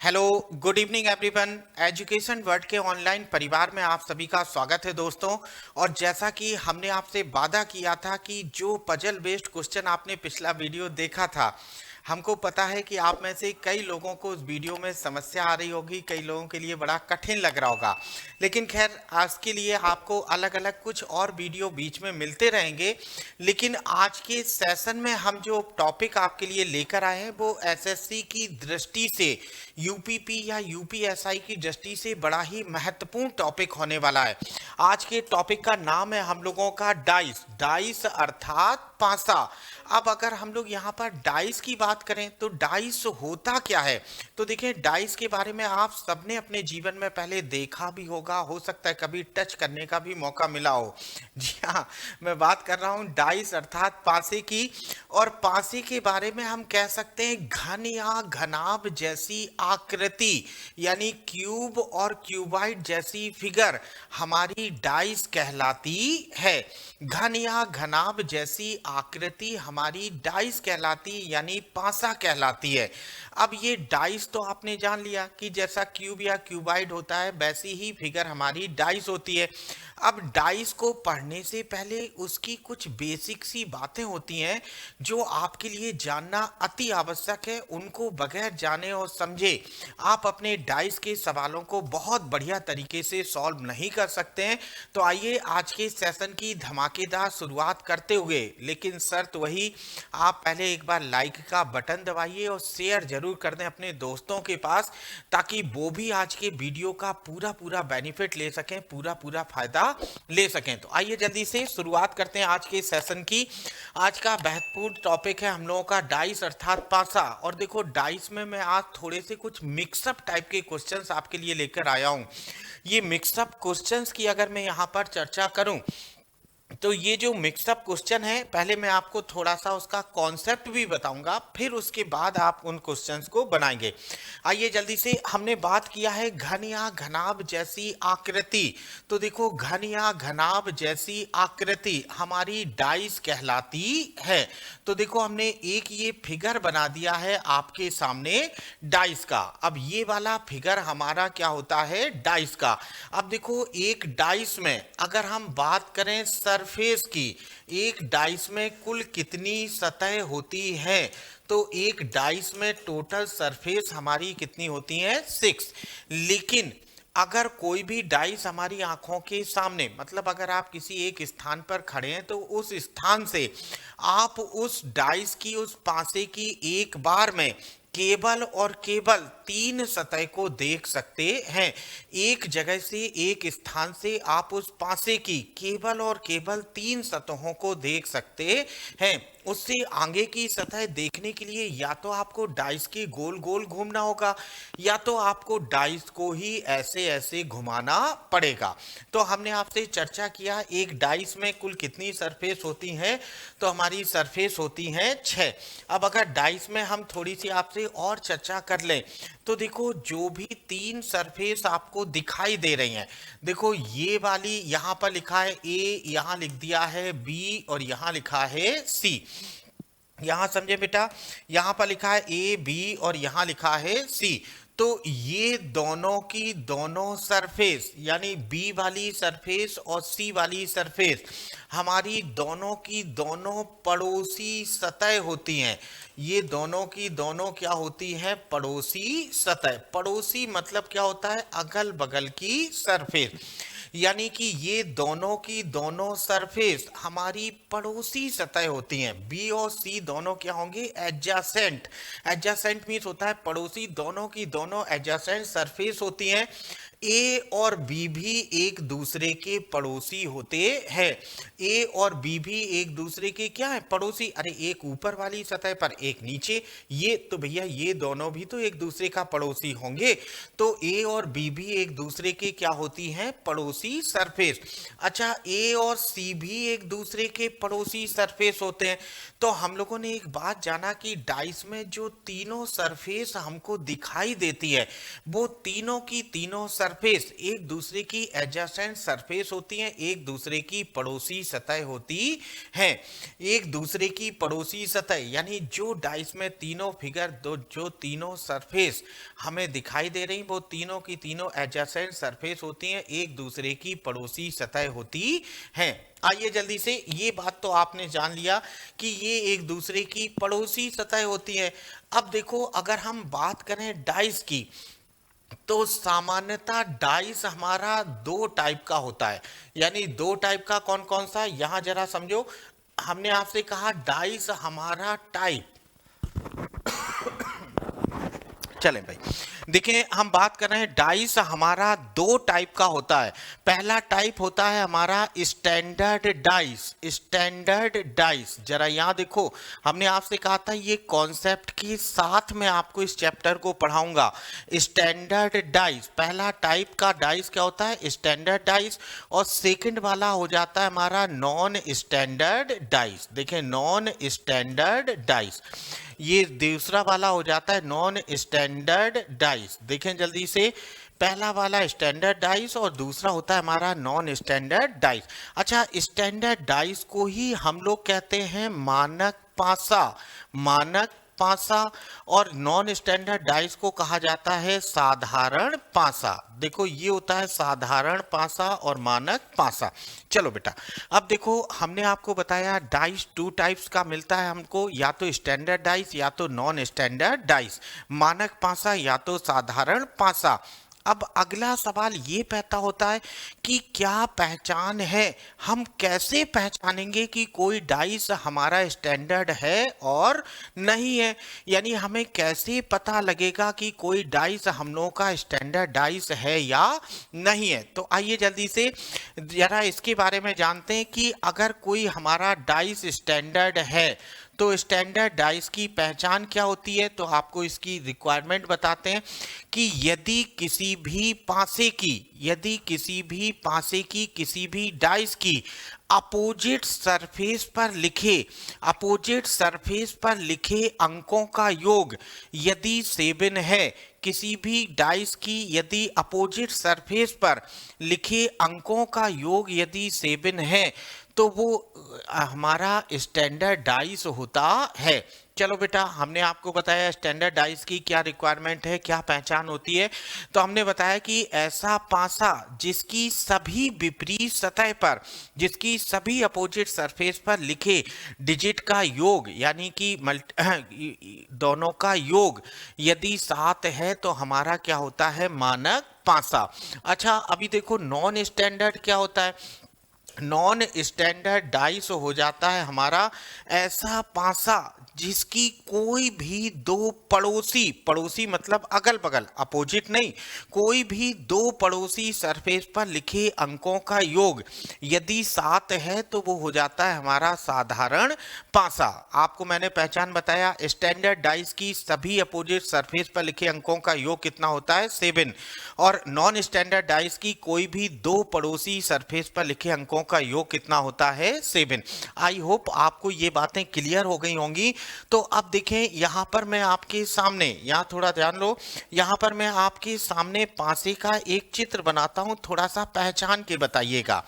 Hello, good evening everyone. Education world के online परिवार में आप सभी का स्वागत है दोस्तों। और जैसा कि हमने आपसे वादा किया था कि जो पजल बेस्ड क्वेश्चन आपने पिछला वीडियो देखा था, हमको पता है कि आप में से कई लोगों को उस वीडियो में समस्या आ रही होगी, कई लोगों के लिए बड़ा कठिन लग रहा होगा। लेकिन खैर, आज के लिए आपको अलग अलग कुछ और वीडियो बीच में मिलते रहेंगे। लेकिन आज के सेशन में हम जो टॉपिक आपके लिए लेकर आए हैं वो एसएससी की दृष्टि से, यूपीपी या यूपीएसआई की दृष्टि से बड़ा ही महत्वपूर्ण टॉपिक होने वाला है। आज के टॉपिक का नाम है हम लोगों का डाइस। डाइस अर्थात पासा। अब अगर हम लोग यहाँ पर डाइस की बात करें तो डाइस होता क्या है? तो देखिए, डाइस के बारे में आप सबने अपने जीवन में पहले देखा भी होगा, हो सकता है कभी टच करने का भी मौका मिला हो। जी हाँ, मैं बात कर रहा हूँ डाइस अर्थात पासे की। और पासे के बारे में हम कह सकते हैं घन या घनाभ जैसी आकृति, यानी क्यूब और क्यूबाइड जैसी फिगर हमारी डाइस कहलाती है। घन या घनाभ जैसी आकृति हमारी डाइस कहलाती, यानी पासा कहलाती है। अब ये डाइस तो आपने जान लिया कि जैसा क्यूब या क्यूबाइड होता है वैसी ही फिगर हमारी डाइस होती है। अब डाइस को पढ़ने से पहले उसकी कुछ बेसिक सी बातें होती हैं जो आपके लिए जानना अति आवश्यक है। उनको बगैर जाने और समझे आप अपने डाइस के सवालों को बहुत बढ़िया तरीके से सॉल्व नहीं कर सकते हैं। तो आइए आज के सेशन की धमाकेदार शुरुआत करते हुए, लेकिन शर्त वही, आप पहले एक बार लाइक का बटन दबाइए और शेयर जरूर कर दें अपने दोस्तों के पास, ताकि वो भी आज के वीडियो का पूरा पूरा बेनिफिट ले सकें, पूरा पूरा फायदा ले सकें। तो आइए जल्दी से शुरुआत करते हैं आज के सेशन की। आज का महत्वपूर्ण टॉपिक है हम लोगों का डाइस अर्थात पासा। और देखो, डाइस में मैं आज थोड़े से कुछ मिक्सअप टाइप के क्वेश्चंस आपके लिए लेकर आया हूं। ये मिक्सअप क्वेश्चंस की अगर मैं यहाँ पर चर्चा करूं, तो ये जो मिक्सअप क्वेश्चन है, पहले मैं आपको थोड़ा सा उसका कॉन्सेप्ट भी बताऊंगा, फिर उसके बाद आप उन क्वेश्चंस को बनाएंगे। आइए जल्दी से, हमने बात किया है घन या घनाभ जैसी आकृति। तो देखो, घन या घनाभ जैसी आकृति हमारी डाइस कहलाती है। तो देखो, हमने एक ये फिगर बना दिया है आपके सामने डाइस का। अब ये वाला फिगर हमारा क्या होता है? डाइस का। अब देखो, एक डाइस में अगर हम बात करें सरफेस की, एक डाइस में कुल कितनी सतह होती है? तो एक डाइस में टोटल सरफेस हमारी कितनी होती है? 6। लेकिन अगर कोई भी डाइस हमारी आंखों के सामने, मतलब अगर आप किसी एक स्थान पर खड़े हैं तो उस स्थान से आप उस डाइस की, उस पासे की एक बार में केवल और केवल 3 सतह को देख सकते हैं। एक जगह से, एक स्थान से आप उस पासे की केवल और केवल 3 सतहों को देख सकते हैं। उससे आगे की सतह देखने के लिए या तो आपको डाइस के गोल गोल घूमना होगा, या तो आपको डाइस को ही ऐसे ऐसे घुमाना पड़ेगा। तो हमने आपसे चर्चा किया एक डाइस में कुल कितनी सरफेस होती हैं? तो हमारी सरफेस होती हैं 6। अब अगर डाइस में हम थोड़ी सी आपसे और चर्चा कर लें, तो देखो, जो भी 3 सरफेस आपको दिखाई दे रही हैं, देखो ये वाली यहाँ पर लिखा है ए, यहाँ लिख दिया है बी, और यहाँ लिखा है सी। यहाँ समझे बेटा, यहाँ पर लिखा है ए बी और यहाँ लिखा है सी। तो ये दोनों की दोनों सरफेस, यानी बी वाली सरफेस और सी वाली सरफेस हमारी दोनों की दोनों पड़ोसी सतह होती हैं। ये दोनों की दोनों क्या होती हैं? पड़ोसी सतह। पड़ोसी मतलब क्या होता है? अगल बगल की सरफेस। यानी कि ये दोनों की दोनों सरफेस हमारी पड़ोसी सतह होती हैं। बी और सी दोनों क्या होंगे? एडजासेंट। एडजासेंट मीन्स होता है पड़ोसी, दोनों की दोनों एडजासेंट सरफेस होती हैं। ए और बी भी एक दूसरे के पड़ोसी होते हैं। ए और बी भी एक दूसरे के क्या है? पड़ोसी। अरे, एक ऊपर वाली सतह पर, एक नीचे। ये तो भैया, ये दोनों भी तो एक दूसरे का पड़ोसी होंगे। तो ए और बी भी एक दूसरे के क्या होती हैं? पड़ोसी सरफेस। अच्छा, ए और सी भी एक दूसरे के पड़ोसी सरफेस होते हैं। तो हम लोगों ने एक बात जाना कि डाइस में जो तीनों सरफेस हमको दिखाई देती है, वो तीनों की तीनों सरफेस सरफेस एक दूसरे की एडजेसेंट सरफेस होती हैं, एक दूसरे की पड़ोसी सतह होती हैं। एक दूसरे की पड़ोसी सतह यानी जो डाइस में तीनों फिगर दो जो तीनों सरफेस हमें दिखाई दे रही वो तीनों की तीनों एडजेसेंट सरफेस होती हैं, एक दूसरे की पड़ोसी सतह होती हैं। आइए जल्दी से, ये बात तो आपने जान लिया कि ये एक दूसरे की पड़ोसी सतह होती है। अब देखो अगर हम बात करें डाइस की तो सामान्यतः डाइस हमारा दो टाइप का होता है। यानी दो टाइप का कौन कौन सा, यहां जरा समझो। हमने आपसे कहा डाइस हमारा टाइप, चलें भाई देखिए हम बात कर रहे हैं डाइस हमारा दो टाइप का होता है। पहला टाइप होता है हमारा स्टैंडर्ड डाइस। स्टैंडर्ड डाइस जरा यहाँ देखो, हमने आपसे कहा था ये कॉन्सेप्ट के साथ में आपको इस चैप्टर को पढ़ाऊंगा। स्टैंडर्ड डाइस पहला टाइप का डाइस क्या होता है, स्टैंडर्ड डाइस। और सेकंड वाला हो जाता है हमारा नॉन स्टैंडर्ड डाइस। देखें नॉन स्टैंडर्ड डाइस, ये दूसरा वाला हो जाता है नॉन स्टैंडर्ड डाइस। देखें जल्दी से, पहला वाला स्टैंडर्ड डाइस और दूसरा होता है हमारा नॉन स्टैंडर्ड डाइस। अच्छा, स्टैंडर्ड डाइस को ही हम लोग कहते हैं मानक पासा। मानक पासा और नॉन स्टैंडर्ड डाइस को कहा जाता है साधारण पासा। देखो ये होता है साधारण पासा और मानक पासा। चलो बेटा अब देखो हमने आपको बताया डाइस टू टाइप्स का मिलता है हमको, या तो स्टैंडर्ड डाइस या तो नॉन स्टैंडर्ड डाइस, मानक पासा या तो साधारण पासा। अब अगला सवाल ये पैदा होता है कि क्या पहचान है, हम कैसे पहचानेंगे कि कोई डाइस हमारा स्टैंडर्ड है और नहीं है। यानी हमें कैसे पता लगेगा कि कोई डाइस हम लोगों का स्टैंडर्ड डाइस है या नहीं है। तो आइए जल्दी से जरा इसके बारे में जानते हैं कि अगर कोई हमारा डाइस स्टैंडर्ड है तो स्टैंडर्ड डाइस की पहचान क्या होती है। तो आपको इसकी रिक्वायरमेंट बताते हैं कि यदि किसी भी पासे की किसी भी डाइस की अपोजिट सरफेस पर लिखे अंकों का योग यदि 7 है, किसी भी डाइस की यदि अपोजिट सरफेस पर लिखे अंकों का योग यदि 7 है तो वो हमारा स्टैंडर्ड डाइस होता है। चलो बेटा हमने आपको बताया स्टैंडर्ड डाइस की क्या रिक्वायरमेंट है, क्या पहचान होती है। तो हमने बताया कि ऐसा पासा जिसकी सभी विपरीत सतह पर, जिसकी सभी अपोजिट सरफेस पर लिखे डिजिट का योग यानी कि दोनों का योग यदि 7 है तो हमारा क्या होता है, मानक पासा। अच्छा अभी देखो नॉन स्टैंडर्ड क्या होता है। नॉन स्टैंडर्ड डाइस हो जाता है हमारा ऐसा पासा जिसकी कोई भी दो पड़ोसी मतलब अगल बगल, अपोजिट नहीं, कोई भी दो पड़ोसी सरफेस पर लिखे अंकों का योग यदि 7 है तो वो हो जाता है हमारा साधारण पासा। आपको मैंने पहचान बताया, स्टैंडर्ड डाइस की सभी अपोजिट सरफेस पर लिखे अंकों का योग कितना होता है, 7। और नॉन स्टैंडर्ड डाइस की कोई भी दो पड़ोसी सरफेस पर लिखे अंकों का योग कितना होता है, 7। आई होप आपको ये बातें क्लियर हो गई होंगी। तो अब देखें यहाँ पर मैं आपके सामने, यहाँ थोड़ा ध्यान लो, यहाँ पर मैं आपके सामने पासे का एक चित्र बनाता हूँ, थोड़ा सा पहचान के बताइएगा।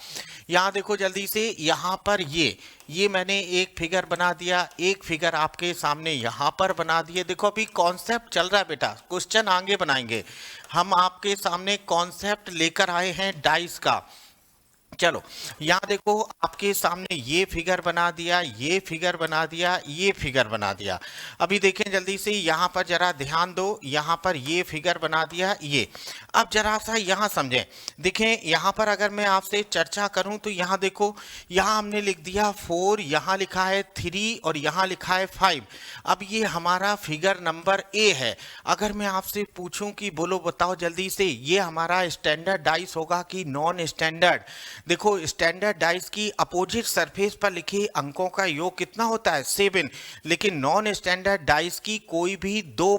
यहाँ देखो जल्दी से, यहाँ पर ये मैंने एक फिगर बना दिया, एक फिगर आपके सामने यहाँ पर बना दिए। देखो अभी कॉन्सेप्ट चल रहा है बेटा, क्वेश्चन आगे बनाएंगे। हम आपके सामने कॉन्सेप्ट लेकर आए हैं डाइस का। चलो यहाँ देखो आपके सामने ये फिगर बना दिया, ये फिगर बना दिया, ये फिगर बना दिया। अभी देखें जल्दी से, यहाँ पर जरा ध्यान दो, यहाँ पर ये फिगर बना दिया ये। अब जरा सा यहाँ समझें, देखें यहाँ पर अगर मैं आपसे चर्चा करूँ तो यहाँ देखो, यहाँ हमने लिख दिया 4, यहाँ लिखा है 3 और यहाँ लिखा है 5। अब ये हमारा फिगर नंबर ए है। अगर मैं आपसे पूछूं कि बोलो बताओ जल्दी से, ये हमारा स्टैंडर्ड डाइस होगा कि नॉन स्टैंडर्ड। देखो स्टैंडर्ड डाइस की अपोजिट सरफेस पर लिखे अंकों का योग कितना होता है 7, लेकिन नॉन स्टैंडर्ड डाइस की कोई भी दो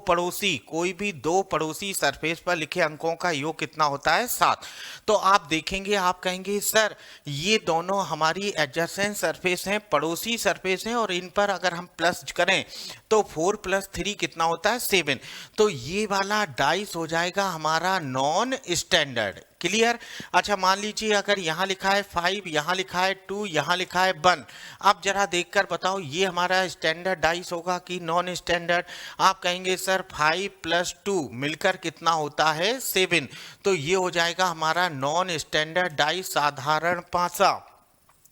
पड़ोसी सरफेस पर लिखे अंकों का योग कितना होता है 7। तो आप देखेंगे, आप कहेंगे सर ये दोनों हमारी एडजेसेंट सरफेस हैं, पड़ोसी सरफेस हैं, और इन पर अगर हम प्लस करें तो 4 + 3 कितना होता है 7। तो ये वाला डाइस हो जाएगा हमारा नॉन स्टैंडर्ड। क्लियर। अच्छा मान लीजिए अगर यहाँ लिखा है 5, यहाँ लिखा है 2, यहाँ लिखा है 1, आप जरा देखकर बताओ ये हमारा स्टैंडर्ड डाइस होगा कि नॉन स्टैंडर्ड। आप कहेंगे सर 5 + 2 मिलकर कितना होता है 7। तो ये हो जाएगा हमारा नॉन स्टैंडर्ड डाइस, साधारण पासा।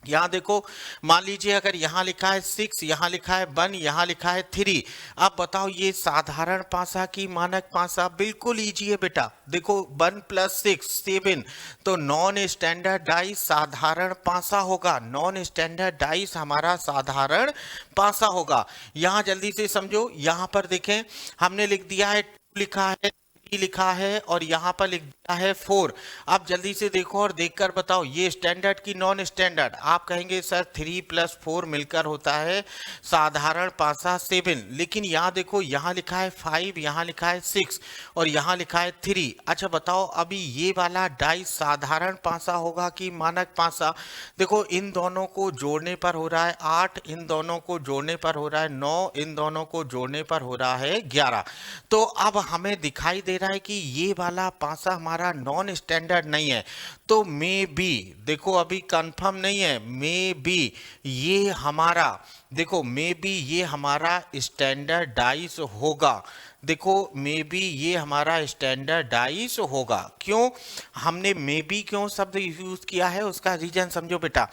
यहाँ देखो मान लीजिए अगर यहाँ लिखा है 6, यहाँ लिखा है 1, यहाँ लिखा है 3, अब बताओ ये साधारण पासा की मानक पासा। बिल्कुल इजी है बेटा। देखो 1 + 6 7, तो नॉन स्टैंडर्ड डाइस साधारण पासा होगा। नॉन स्टैंडर्ड डाइस हमारा साधारण पासा होगा। यहाँ जल्दी से समझो, यहाँ पर देखें हमने लिख दिया है 2 लिखा है, 3 लिखा है, और यहाँ पर लिख दिया है 4। आप जल्दी से देखो और देखकर बताओ ये स्टैंडर्ड की नॉन स्टैंडर्ड। आप कहेंगे सर 3 + 4 मिलकर होता है साधारण पासा 7, लेकिन यहाँ देखो यहाँ लिखा है 5, यहाँ लिखा है 6, और यहाँ लिखा है 3। अच्छा बताओ अभी ये वाला डाइस साधारण पासा होगा कि मानक पासा। देखो इन दोनों को जोड़ने पर हो रहा है 8, इन दोनों को जोड़ने पर हो रहा है 9, इन दोनों को जोड़ने पर हो रहा है 11। तो अब हमें दिखाई दे रहा है कि ये वाला पासा हमारा नॉन स्टैंडर्ड नहीं है। तो मे बी, देखो अभी कंफर्म नहीं है, मे बी ये हमारा, देखो मे बी ये हमारा स्टैंडर्ड डाइस होगा। देखो मे बी ये हमारा स्टैंडर्ड डाइस होगा। क्यों हमने मे बी क्यों शब्द यूज किया है, उसका रीजन समझो बेटा।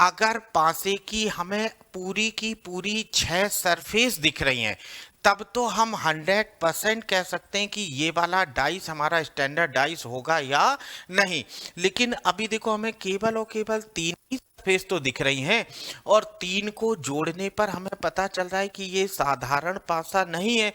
अगर पासे की हमें पूरी की पूरी 6 सरफेस दिख रही हैं, तब तो हम 100% कह सकते हैं कि ये वाला डाइस हमारा स्टैंडर्ड डाइस होगा या नहीं। लेकिन अभी देखो हमें केवल और केवल 3 ही सरफेस तो दिख रही हैं, और 3 को जोड़ने पर हमें पता चल रहा है कि ये साधारण पासा नहीं है।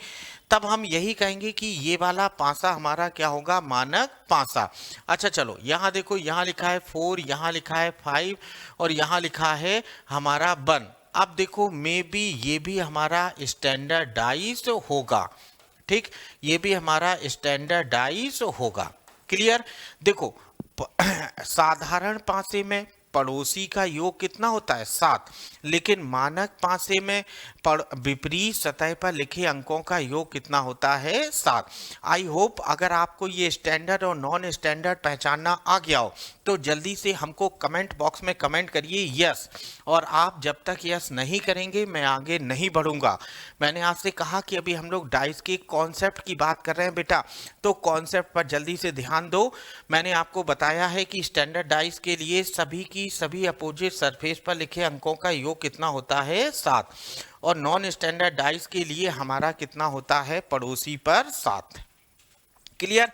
तब हम यही कहेंगे कि ये वाला पासा हमारा क्या होगा, मानक पासा। अच्छा चलो यहाँ देखो, यहाँ लिखा है 4, यहाँ लिखा है 5, और यहाँ लिखा है हमारा 1। अब देखो मे बी ये भी हमारा स्टैंडर्ड डाइस होगा। ठीक, ये भी हमारा स्टैंडर्ड डाइस होगा। क्लियर। देखो साधारण पासे में पड़ोसी का योग कितना होता है 7, लेकिन मानक पासे में विपरीत सतह पर लिखे अंकों का योग कितना होता है 7। आई होप अगर आपको ये स्टैंडर्ड और नॉन स्टैंडर्ड पहचानना आ गया हो तो जल्दी से हमको कमेंट बॉक्स में कमेंट करिए यस। और आप जब तक यस नहीं करेंगे मैं आगे नहीं बढ़ूंगा। मैंने आपसे कहा कि अभी हम लोग डाइस के कॉन्सेप्ट की बात कर रहे हैं बेटा, तो कॉन्सेप्ट पर जल्दी से ध्यान दो। मैंने आपको बताया है कि स्टैंडर्ड डाइस के लिए सभी अपोजिट सरफेस पर लिखे अंकों का योग कितना होता है 7, और नॉन स्टैंडर्ड डाइस के लिए हमारा कितना होता है पड़ोसी पर 7। क्लियर।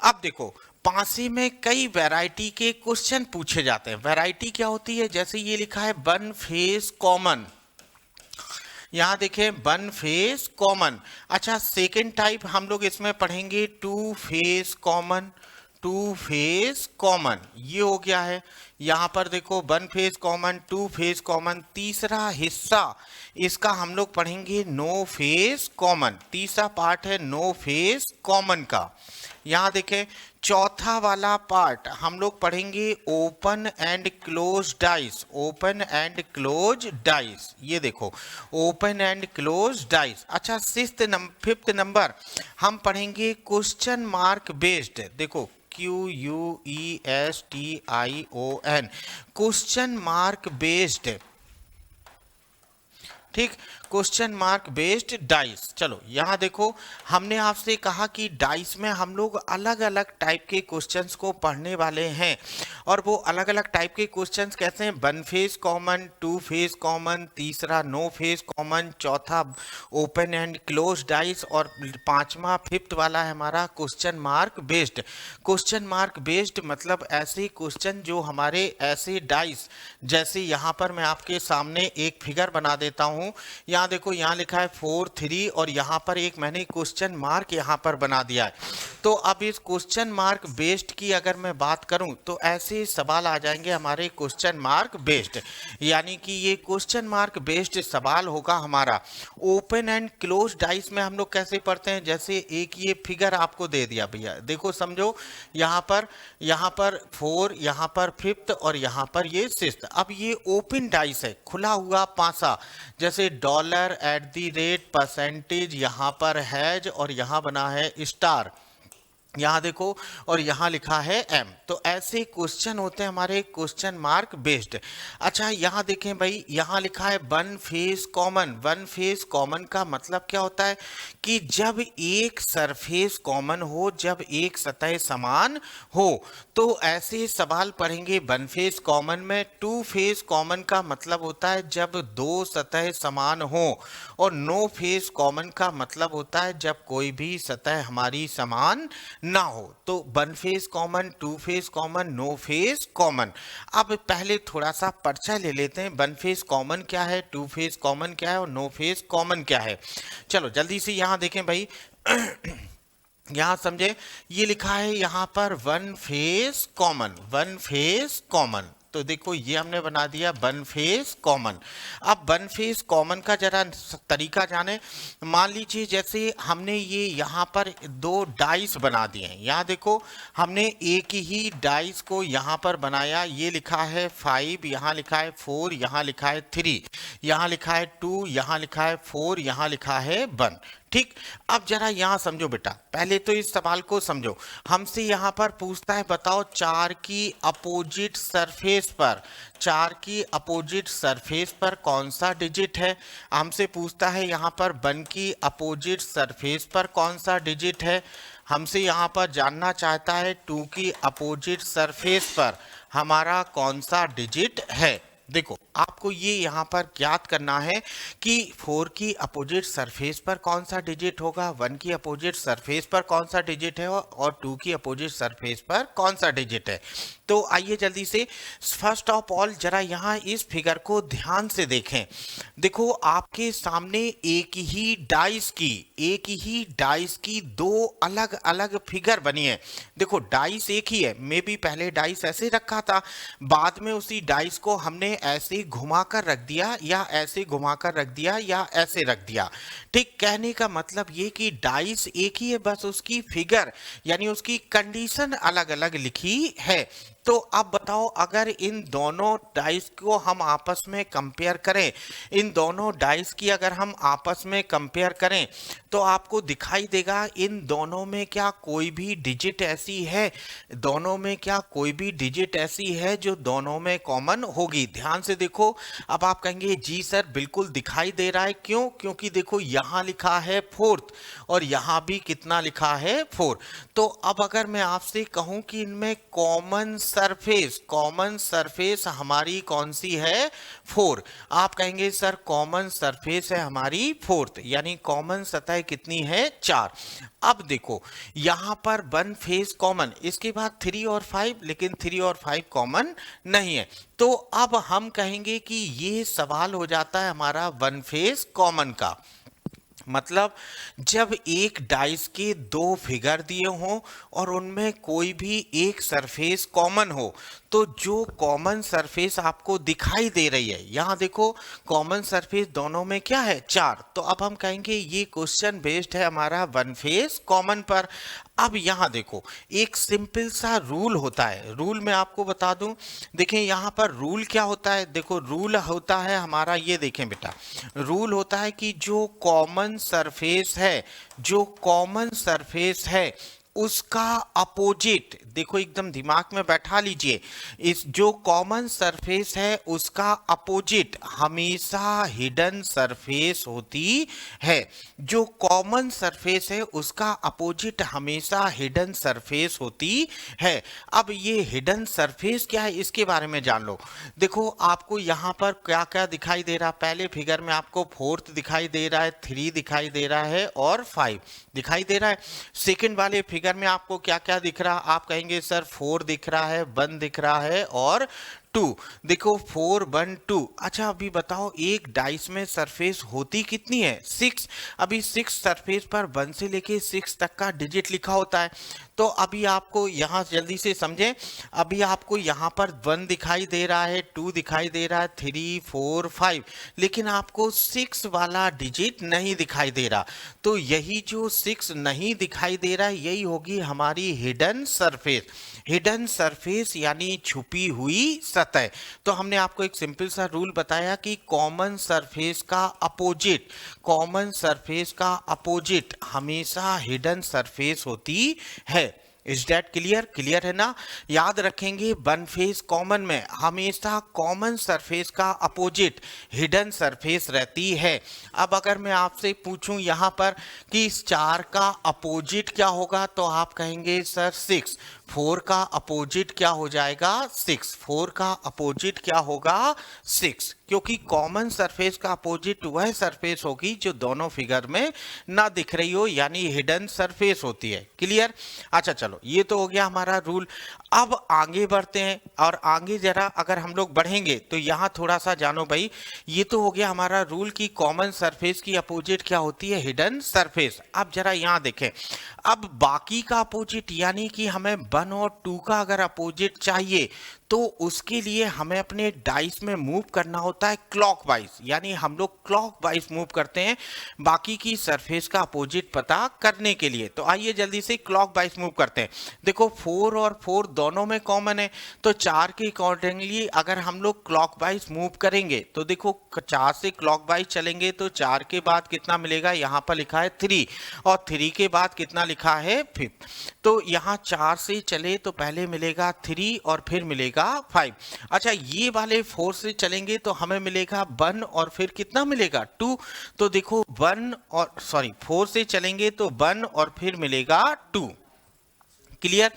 अब देखो पासे में कई वैरायटी के क्वेश्चन पूछे जाते हैं। वैरायटी क्या होती है, जैसे ये लिखा है 1 फेस कॉमन, यहाँ देखें 1 फेस कॉमन। अच्छा सेकेंड टाइप हम लोग इसमें पढ़ेंगे 2 फेस कॉमन, 2 फेस कॉमन, ये हो गया है। यहाँ पर देखो 1 फेस कॉमन, 2 फेस कॉमन। तीसरा हिस्सा इसका हम लोग पढ़ेंगे नो फेस कॉमन, तीसरा पार्ट है नो फेस कॉमन का। यहाँ देखें चौथा वाला पार्ट हम लोग पढ़ेंगे open and close dice, open and close dice, ये देखो ओपन एंड क्लोज डाइस। अच्छा फिफ्थ नंबर हम पढ़ेंगे क्वेश्चन मार्क बेस्ड, देखो QUESTION, क्वेश्चन मार्क बेस्ड। ठीक, क्वेश्चन मार्क बेस्ड डाइस। चलो यहाँ देखो हमने आपसे कहा कि डाइस में हम लोग अलग अलग टाइप के क्वेश्चंस को पढ़ने वाले हैं, और वो अलग अलग टाइप के क्वेश्चंस कैसे हैं, 1 फेस कॉमन, 2 फेस कॉमन, तीसरा नो फेस कॉमन, चौथा ओपन एंड क्लोज डाइस, और पांचवा फिफ्थ वाला है हमारा question mark based. Question mark based मतलब ऐसे क्वेश्चन जो हमारे ऐसे डाइस, जैसे यहाँ पर मैं आपके सामने एक फिगर बना देता हूँ, हूँ, यहाँ देखो यहाँ लिखा है 4 3 और यहाँ पर एक मैंने क्वेश्चन मार्क यहाँ पर बना दिया है। तो अब इस क्वेश्चन मार्क बेस्ड की अगर मैं बात करूं तो ऐसे सवाल आ जाएंगे हमारे क्वेश्चन मार्क बेस्ड, यानी कि ये क्वेश्चन मार्क बेस्ड सवाल होगा हमारा। ओपन एंड क्लोज डाइस में हम लोग कैसे पढ़ते हैं, जैसे एक ये फिगर आपको दे दिया भैया, देखो समझो यहाँ पर 4, यहाँ पर 5th और यहाँ पर ये 6th। अब ये ओपन डाइस है, खुला हुआ पासा, जैसे dollar, at the rate, percentage, यहाँ पर हैज और यहाँ बना है स्टार, यहाँ देखो और यहाँ लिखा है एम। तो ऐसे क्वेश्चन होते हैं हमारे क्वेश्चन मार्क बेस्ड। अच्छा यहाँ देखें भाई, यहाँ लिखा है one face common. One face common का मतलब क्या होता है कि जब एक सरफेस कॉमन हो, जब एक सतह समान हो, तो ऐसे सवाल पढ़ेंगे वन फेस कॉमन में। टू फेस कॉमन का मतलब होता है जब दो सतह समान हो, और नो फेस कॉमन का मतलब होता है जब कोई भी सतह हमारी समान ना हो। तो one face common, two face common, no face common. अब पहले थोड़ा सा परिचय ले लेते हैं, वन फेस कॉमन क्या है, टू फेस कॉमन क्या है और नो फेस कॉमन क्या है। चलो जल्दी से यहाँ देखें भाई यहाँ समझे, ये लिखा है यहाँ पर one face common, one face common. तो देखो ये हमने बना दिया वन फेस कॉमन। अब वन फेस कॉमन का जरा तरीका जाने। मान लीजिए जैसे हमने ये यहाँ पर दो डाइस बना दिए हैं, यहाँ देखो हमने एक ही डाइस को यहाँ पर बनाया, ये लिखा है 5, यहाँ लिखा है 4, यहाँ लिखा है 3, यहाँ लिखा है 2, यहाँ लिखा है 4, यहाँ लिखा है 1। ठीक, अब जरा यहाँ समझो बेटा, पहले तो इस सवाल को समझो। हमसे यहाँ पर पूछता है बताओ 4 की अपोजिट सरफेस पर, 4 की अपोजिट सरफेस पर कौन सा डिजिट है। हमसे पूछता है यहाँ पर 1 की अपोजिट सरफेस पर कौन सा डिजिट है। हमसे यहाँ पर जानना चाहता है 2 की अपोजिट सरफेस पर हमारा कौन सा डिजिट है। देखो आपको ये यहाँ पर ज्ञात करना है कि 4 की अपोजिट सरफेस पर कौन सा डिजिट होगा, 1 की अपोजिट सरफेस पर कौन सा डिजिट है और 2 की अपोजिट सरफेस पर कौन सा डिजिट है। तो आइए जल्दी से फर्स्ट ऑफ ऑल जरा यहाँ इस फिगर को ध्यान से देखें। देखो आपके सामने एक ही डाइस की दो अलग अलग फिगर बनी है। देखो डाइस एक ही है, मे बी पहले डाइस ऐसे रखा था, बाद में उसी डाइस को हमने ऐसे घुमाकर रख दिया या ऐसे घुमाकर रख दिया या ऐसे रख दिया। ठीक, कहने का मतलब ये कि डाइस एक ही है, बस उसकी फिगर यानी उसकी कंडीशन अलग अलग लिखी है। तो अब बताओ अगर इन दोनों डाइस को हम आपस में कंपेयर करें, इन दोनों डाइस की अगर हम आपस में कंपेयर करें तो आपको दिखाई देगा इन दोनों में क्या कोई भी डिजिट ऐसी है, दोनों में क्या कोई भी डिजिट ऐसी है जो दोनों में कॉमन होगी। ध्यान से देखो, अब आप कहेंगे जी सर बिल्कुल दिखाई दे रहा है, क्यों? क्योंकि देखो यहाँ लिखा है 4th और यहाँ भी कितना लिखा है 4। तो अब अगर मैं आपसे कहूँ कि इनमें कॉमन सरफेस हमारी कौन सी है, 4, आप कहेंगे सर कॉमन सरफेस है हमारी 4th, यानी कॉमन सतह कितनी है, 4। अब देखो यहाँ पर 1 फेस कॉमन, इसके बाद 3 और 5, लेकिन 3 और 5 कॉमन नहीं है। तो अब हम कहेंगे कि ये सवाल हो जाता है हमारा 1 फेस कॉमन का। मतलब जब एक डाइस के दो फिगर दिए हों और उनमें कोई भी एक सरफेस कॉमन हो, तो जो कॉमन सरफेस आपको दिखाई दे रही है, यहाँ देखो कॉमन सरफेस दोनों में क्या है, 4। तो अब हम कहेंगे ये क्वेश्चन बेस्ड है हमारा 1 फेस कॉमन पर। अब यहाँ देखो एक सिंपल सा रूल होता है, रूल मैं आपको बता दूं। देखें यहाँ पर रूल क्या होता है, देखो रूल होता है हमारा, ये देखें बेटा, रूल होता है कि जो कॉमन सरफेस है उसका अपोजिट, देखो एकदम दिमाग में बैठा लीजिए, इस जो कॉमन सरफेस है उसका अपोजिट हमेशा हिडन सरफेस होती है। जो कॉमन सरफेस है उसका अपोजिट हमेशा हिडन सरफेस होती है। अब ये हिडन सरफेस क्या है इसके बारे में जान लो। देखो आपको यहाँ पर क्या क्या दिखाई दे रहा है, पहले फिगर में आपको 4th दिखाई दे रहा है, 3 दिखाई दे रहा है और 5 दिखाई दे रहा है। सेकंड वाले फिगर में आपको क्या क्या दिख रहा है, आप कहेंगे सर 4 दिख रहा है, 1 दिख रहा है और 2। देखो 4 1 2। अच्छा अभी बताओ एक डाइस में सरफेस होती कितनी है? 6। अभी 6 सरफेस पर 1 से लेके 6 तक का डिजिट लिखा होता है। तो अभी आपको यहाँ जल्दी से समझें, अभी आपको यहाँ पर 1 दिखाई दे रहा है, 2 दिखाई दे रहा है, 3 4 5, लेकिन आपको 6 वाला डिजिट नहीं दिखाई दे रहा। तो यही जो 6 नहीं दिखाई दे रहा है यही होगी हमारी हिडन सरफेस। हिडन सरफेस यानी छुपी हुई सतह। तो हमने आपको एक सिंपल सा रूल बताया कि कॉमन सरफेस का अपोजिट, कॉमन सरफेस का अपोजिट हमेशा हिडन सरफेस होती है। Is that clear? क्लियर है ना? याद रखेंगे वन फेस कॉमन में हमेशा कॉमन सरफेस का अपोजिट हिडन सरफेस रहती है। अब अगर मैं आपसे पूछूं यहाँ पर कि इस 4 का अपोजिट क्या होगा, तो आप कहेंगे सर 6। 4 का अपोजिट क्या हो जाएगा? 6। 4 का अपोजिट क्या होगा? 6। क्योंकि कॉमन सरफेस का अपोजिट वह सरफेस होगी जो दोनों फिगर में ना दिख रही हो, यानी हिडन सरफेस होती है। क्लियर? अच्छा चलो ये तो हो गया हमारा रूल। अब आगे बढ़ते हैं और आगे जरा अगर हम लोग बढ़ेंगे तो यहाँ थोड़ा सा जानो भाई, ये तो हो गया हमारा रूल कि कॉमन सरफेस की अपोजिट क्या होती है? Hidden surface. अब जरा यहाँ देखें, अब बाकी का अपोजिट यानी कि हमें 1 और 2 का अगर अपोजिट चाहिए तो उसके लिए हमें अपने डाइस में मूव करना होता है क्लॉकवाइज, यानी हम लोग क्लॉकवाइज मूव करते हैं बाकी की सरफेस का अपोजिट पता करने के लिए। तो आइए जल्दी से क्लॉकवाइज मूव करते हैं। देखो 4 और 4 दोनों में कॉमन है, तो 4 के अकॉर्डिंगली अगर हम लोग क्लॉकवाइज मूव करेंगे तो देखो 4 से क्लॉकवाइज चलेंगे तो 4 के बाद कितना मिलेगा? यहाँ पर लिखा है 3, और 3 के बाद कितना लिखा है? 5। तो यहाँ 4 से चले तो पहले मिलेगा 3 और फिर मिलेगा 5। अच्छा ये वाले 4 से चलेंगे तो हमें मिलेगा 1 और फिर कितना मिलेगा? 2। तो देखो 4 से चलेंगे तो 1 और फिर मिलेगा 2। क्लियर?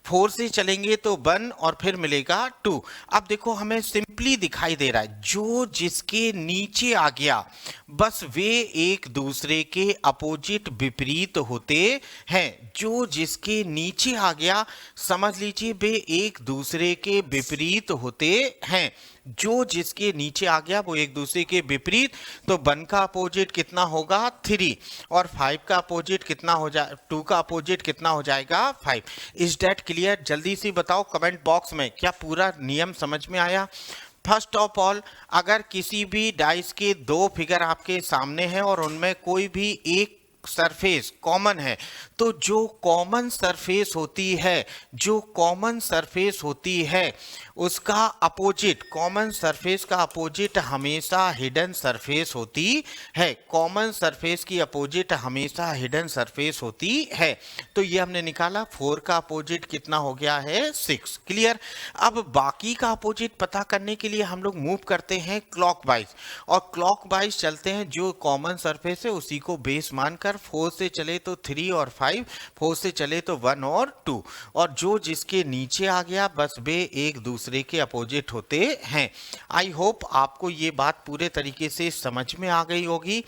4 से चलेंगे तो 1 और फिर मिलेगा 2। अब देखो हमें सिंपली दिखाई दे रहा है जो जिसके नीचे आ गया बस वे एक दूसरे के अपोजिट विपरीत होते हैं। जो जिसके नीचे आ गया समझ लीजिए वे एक दूसरे के विपरीत होते हैं। जो जिसके नीचे आ गया वो एक दूसरे के विपरीत। तो 1 का अपोजिट कितना होगा? 3, और 5 का अपोजिट कितना हो जाए? 2 का अपोजिट कितना हो जाएगा? 5। Is that clear? जल्दी से बताओ कमेंट बॉक्स में, क्या पूरा नियम समझ में आया? फर्स्ट ऑफ ऑल, अगर किसी भी डाइस के 2 फिगर आपके सामने हैं और उनमें कोई भी एक सरफेस कॉमन है, तो जो कॉमन सरफेस होती है, जो कॉमन सरफेस होती है उसका अपोजिट, कॉमन सरफेस का अपोजिट हमेशा हिडन सरफेस होती है। कॉमन सरफेस की अपोजिट हमेशा हिडन सरफेस होती है। तो ये हमने निकाला 4 का अपोजिट कितना हो गया है? 6। क्लियर? अब बाकी का अपोजिट पता करने के लिए हम लोग मूव करते हैं क्लॉकवाइज, और क्लॉकवाइज चलते हैं। जो कॉमन सरफेस है उसी को बेस मानकर 4 से चले तो 3 और 5, 4 से चले तो 1 और 2, और जो जिसके नीचे आ गया बस वे एक दूसरे के अपोजिट होते हैं। आई होप आपको ये बात पूरे तरीके से समझ में आ गई होगी।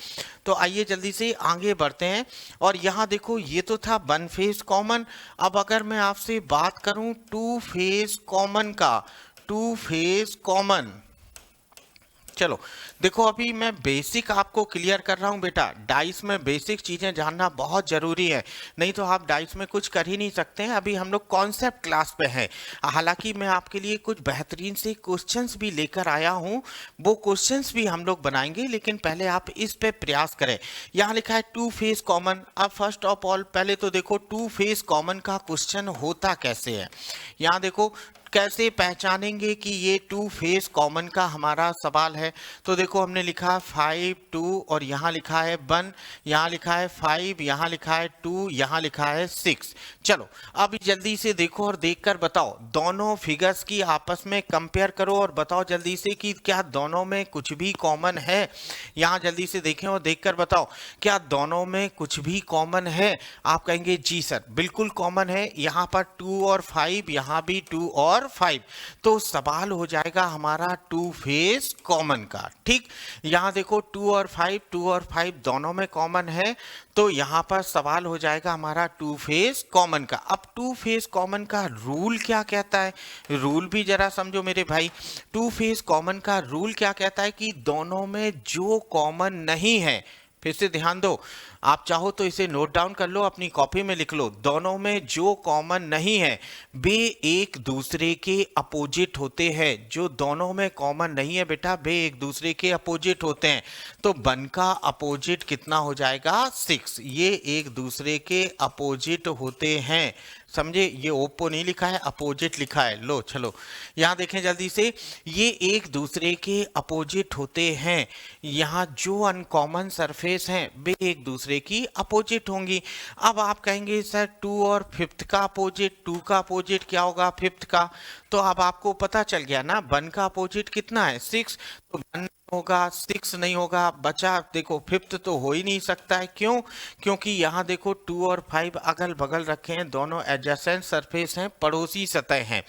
तो आइए जल्दी से आगे बढ़ते हैं, और यहाँ देखो ये तो था 1 फेस कॉमन। अब अगर मैं आपसे बात करूं 2 फेस कॉमन का, 2 फेस कॉमन, चलो देखो अभी मैं बेसिक आपको क्लियर कर रहा हूं बेटा। डाइस में बेसिक चीजें जानना बहुत जरूरी है, नहीं तो आप डाइस में कुछ कर ही नहीं सकते हैं। अभी हम लोग कॉन्सेप्ट क्लास पे हैं। हालांकि मैं आपके लिए कुछ बेहतरीन से क्वेश्चंस भी लेकर आया हूं, वो क्वेश्चंस भी हम लोग बनाएंगे, लेकिन पहले आप इस पे प्रयास करें। यहाँ लिखा है 2 फेस कॉमन। अब फर्स्ट ऑफ ऑल पहले तो देखो 2 फेस कॉमन का क्वेश्चन होता कैसे है। यहाँ देखो कैसे पहचानेंगे कि ये 2 फेस कॉमन का हमारा सवाल है। तो देखो हमने लिखा 5 2, और यहाँ लिखा है 1, यहाँ लिखा है 5, यहाँ लिखा है 2, यहाँ लिखा है 6। चलो अब जल्दी से देखो और देखकर बताओ, दोनों फिगर्स की आपस में कंपेयर करो और बताओ जल्दी से कि क्या दोनों में कुछ भी कॉमन है। यहाँ जल्दी से देखें और देखकर बताओ क्या दोनों में कुछ भी कॉमन है। आप कहेंगे जी सर बिल्कुल कॉमन है। यहाँ पर 2 और 5, यहाँ भी 2 और और 5। तो सवाल हो जाएगा हमारा टू फेस कॉमन का। ठीक, यहाँ देखो 2 और 5 दोनों में कॉमन है, तो यहाँ पर सवाल हो जाएगा हमारा टू फेस कॉमन का। अब टू फेस कॉमन का रूल क्या कहता है, रूल भी जरा समझो मेरे भाई। टू फेस कॉमन का रूल क्या कहता है कि दोनों में जो कॉमन नहीं है, फिर से ध्यान दो, आप चाहो तो इसे नोट डाउन कर लो, अपनी कॉपी में लिख लो, दोनों में जो कॉमन नहीं है वे एक दूसरे के अपोजिट होते हैं। जो दोनों में कॉमन नहीं है बेटा, वे एक दूसरे के अपोजिट होते हैं। तो 1 का अपोजिट कितना हो जाएगा, 6। ये एक दूसरे के अपोजिट होते हैं, समझे। ये ओपो नहीं लिखा है, अपोजिट लिखा है। लो चलो यहाँ देखें जल्दी से, ये एक दूसरे के अपोजिट होते हैं। यहाँ जो अनकॉमन सरफेस हैं वे एक दूसरे की अपोजिट होंगी। अब आप कहेंगे सर 2 और 5th का अपोजिट, 2 का अपोजिट क्या होगा 5th का, तो अब आपको पता चल गया ना 1 का अपोजिट कितना है 6, तो 1 होगा 6 नहीं होगा, बचा देखो 5th तो हो ही नहीं सकता है। क्यों, क्योंकि यहाँ देखो 2 और 5 अगल बगल रखे हैं, दोनों एडजेसेंट सरफेस हैं, पड़ोसी सतह हैं।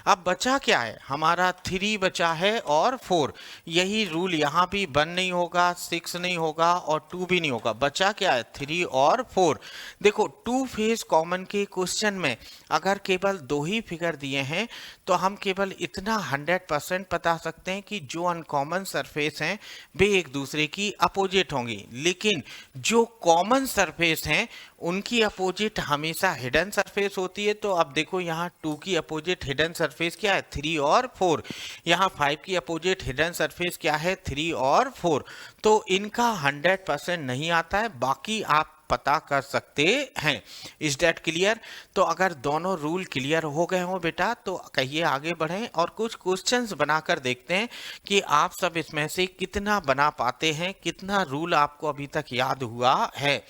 अब बचा क्या है हमारा 3 बचा है और 4। यही रूल यहाँ भी 1 नहीं होगा, 6 नहीं होगा और 2 भी नहीं होगा, बचा क्या है 3 और 4। देखो टू फेस कॉमन के क्वेश्चन में अगर केवल 2 ही फिगर दिए हैं तो हम केवल इतना 100% बता सकते हैं कि जो अनकॉमन सरफेस हैं वे एक दूसरे की अपोजिट होंगी, लेकिन जो कॉमन सरफेस हैं उनकी अपोजिट हमेशा हिडन सरफेस होती है। तो अब देखो यहाँ 2 की अपोजिट हिडन सरफेस क्या है 3 और 4, यहाँ 5 की अपोजिट हिडन सरफेस क्या है 3 और 4। तो इनका 100% नहीं आता है, बाकी आप पता कर सकते हैं। Is that clear. तो अगर दोनों रूल क्लियर हो गए हो बेटा तो कहिए आगे बढ़ें और कुछ क्वेश्चंस बनाकर देखते हैं कि आप सब इसमें से कितना बना पाते हैं, कितना रूल आपको अभी तक याद हुआ है।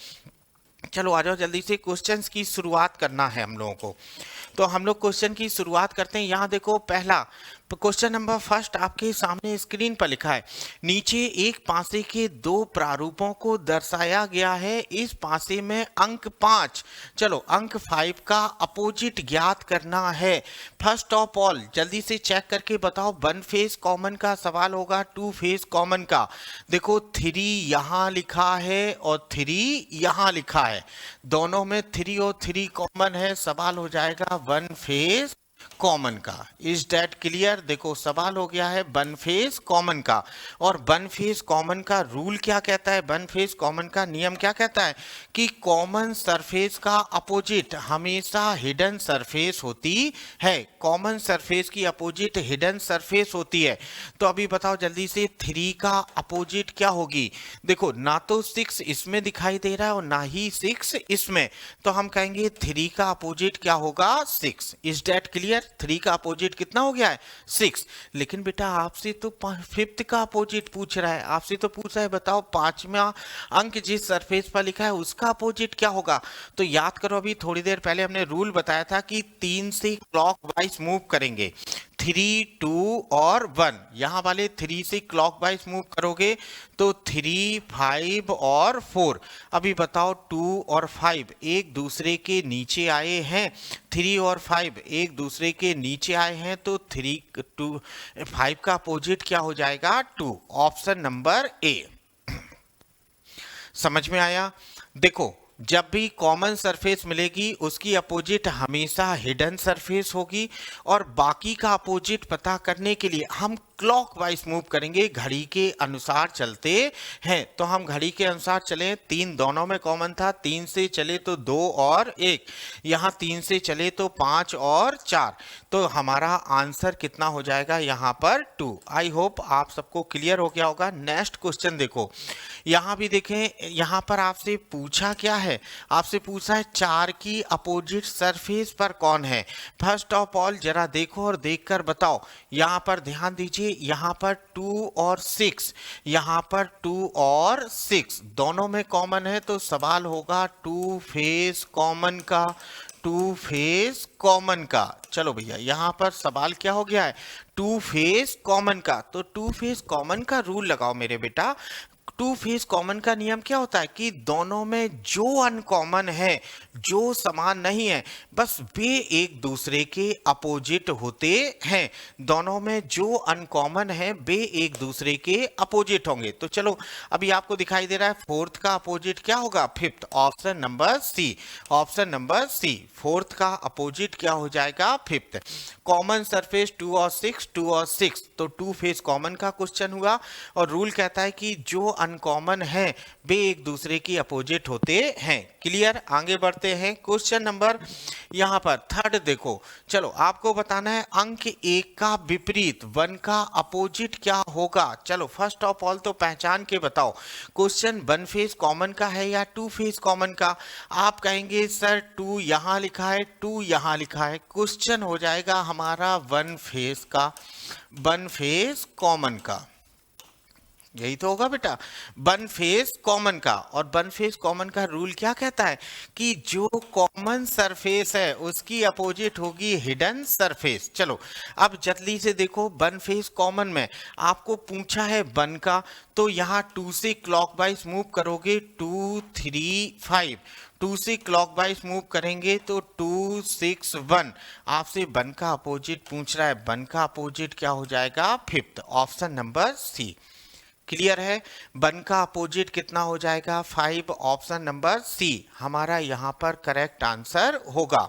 चलो आ जाओ जल्दी से, क्वेश्चंस की शुरुआत करना है हम लोगों को। तो हम लोग क्वेश्चन की शुरुआत करते हैं। यहाँ देखो पहला क्वेश्चन नंबर फर्स्ट आपके सामने स्क्रीन पर लिखा है, नीचे एक पासे के 2 प्रारूपों को दर्शाया गया है, इस पासे में अंक 5, चलो अंक 5 का अपोजिट ज्ञात करना है। फर्स्ट ऑफ ऑल जल्दी से चेक करके बताओ, 1 फेस कॉमन का सवाल होगा, 2 फेस कॉमन का। देखो 3 यहाँ लिखा है और 3 यहाँ लिखा है, दोनों में 3 और 3 कॉमन है, सवाल हो जाएगा 1 फेस कॉमन का। Is that clear. देखो सवाल हो गया है 1 फेस कॉमन का, और 1 फेस कॉमन का रूल क्या कहता है, 1 फेस कॉमन का नियम क्या कहता है कि कॉमन सरफेस का अपोजिट हमेशा हिडन सरफेस होती है, कॉमन सरफेस की अपोजिट हिडन सरफेस होती है। तो अभी बताओ जल्दी से 3 का अपोजिट क्या होगी। देखो ना तो 6 इसमें दिखाई दे रहा है और ना ही 6 इसमें, तो हम कहेंगे 3 का अपोजिट क्या होगा 6। Is that clear. 3 का अपोजिट कितना हो गया है 6। लेकिन बेटा आपसे तो 5th का अपोजिट पूछ रहा है, आपसे तो पूछ रहा है बताओ 5वां अंक जिस सरफेस पर लिखा है उसका अपोजिट क्या होगा। तो याद करो अभी थोड़ी देर पहले हमने रूल बताया था कि 3 से क्लॉकवाइज मूव करेंगे, 3, 2 और 1। यहाँ वाले 3 से क्लॉकवाइज मूव करोगे तो 3, 5 और 4। अभी बताओ 2 और 5 एक दूसरे के नीचे आए हैं, 3 और 5 एक दूसरे के नीचे आए हैं, तो 3, 2, 5 का अपोजिट क्या हो जाएगा 2। Option number A. समझ में आया। देखो जब भी कॉमन सरफेस मिलेगी उसकी अपोजिट हमेशा हिडन सरफेस होगी, और बाकी का अपोजिट पता करने के लिए हम क्लॉकवाइज मूव करेंगे, घड़ी के अनुसार चलते हैं। तो हम घड़ी के अनुसार चलें, 3 दोनों में कॉमन था, 3 से चले तो 2 और 1, यहाँ 3 से चले तो 5 और 4, तो हमारा आंसर कितना हो जाएगा यहाँ पर 2। आई होप आप सबको क्लियर हो गया होगा। नेक्स्ट क्वेश्चन देखो, यहाँ भी देखें, यहाँ पर आपसे पूछा क्या है, आपसे पूछा है 4 की अपोजिट सरफेस पर कौन है। फर्स्ट ऑफ ऑल जरा देखो और देखकर बताओ, यहाँ पर ध्यान दीजिए, यहाँ पर 2 और 6, यहाँ पर 2 और 6 दोनों में कॉमन है, तो सवाल होगा 2 फेस कॉमन का, 2 फेस कॉमन का। चलो भैया यहाँ पर सवाल क्या हो गया है 2 फेस कॉमन का, तो 2 फेस कॉमन का रूल लगाओ मेरे बेटा। टू फेस कॉमन का नियम क्या होता है कि दोनों में जो अनकॉमन है, जो समान नहीं है, बस वे एक दूसरे के अपोजिट होते हैं। दोनों में जो अनकॉमन है वे एक दूसरे के अपोजिट होंगे। तो चलो अभी आपको दिखाई दे रहा है फोर्थ का अपोजिट क्या होगा, fifth, option number C. Option number C, fourth का अपोजिट क्या हो जाएगा, फिफ्थ। कॉमन सरफेस 2 और 6, 2 और 6, तो टू फेस कॉमन का क्वेश्चन हुआ और रूल कहता है कि जो अनकॉमन है वे एक दूसरे की अपोजिट होते हैं। क्लियर, आगे बढ़ते हैं। क्वेश्चन नंबर यहाँ पर थर्ड देखो, चलो आपको बताना है अंक 1 का विपरीत 1 का अपोजिट क्या होगा। चलो फर्स्ट ऑफ ऑल तो पहचान के बताओ, क्वेश्चन 1 फेस कॉमन का है या 2 फेस कॉमन का। आप कहेंगे सर 2 यहाँ लिखा है, 2 यहाँ लिखा है, क्वेश्चन हो जाएगा हमारा 1 फेस का, 1 फेस कॉमन का। यही तो होगा बेटा, वन फेस कॉमन का। और वन फेस कॉमन का रूल क्या कहता है कि जो कॉमन सरफेस है उसकी अपोजिट होगी हिडन सरफेस। चलो अब जल्दी से देखो, वन फेस कॉमन में आपको पूछा है वन का, तो यहाँ 2 से क्लॉकवाइज मूव करोगे 2 3 5, 2 से क्लॉकवाइज मूव करेंगे तो 2 6 1। आपसे वन का अपोजिट पूछ रहा है, वन का अपोजिट क्या हो जाएगा, fifth, option number C. Clear है, वन का अपोजिट कितना हो जाएगा, 5, ऑप्शन नंबर सी हमारा यहाँ पर करेक्ट आंसर होगा।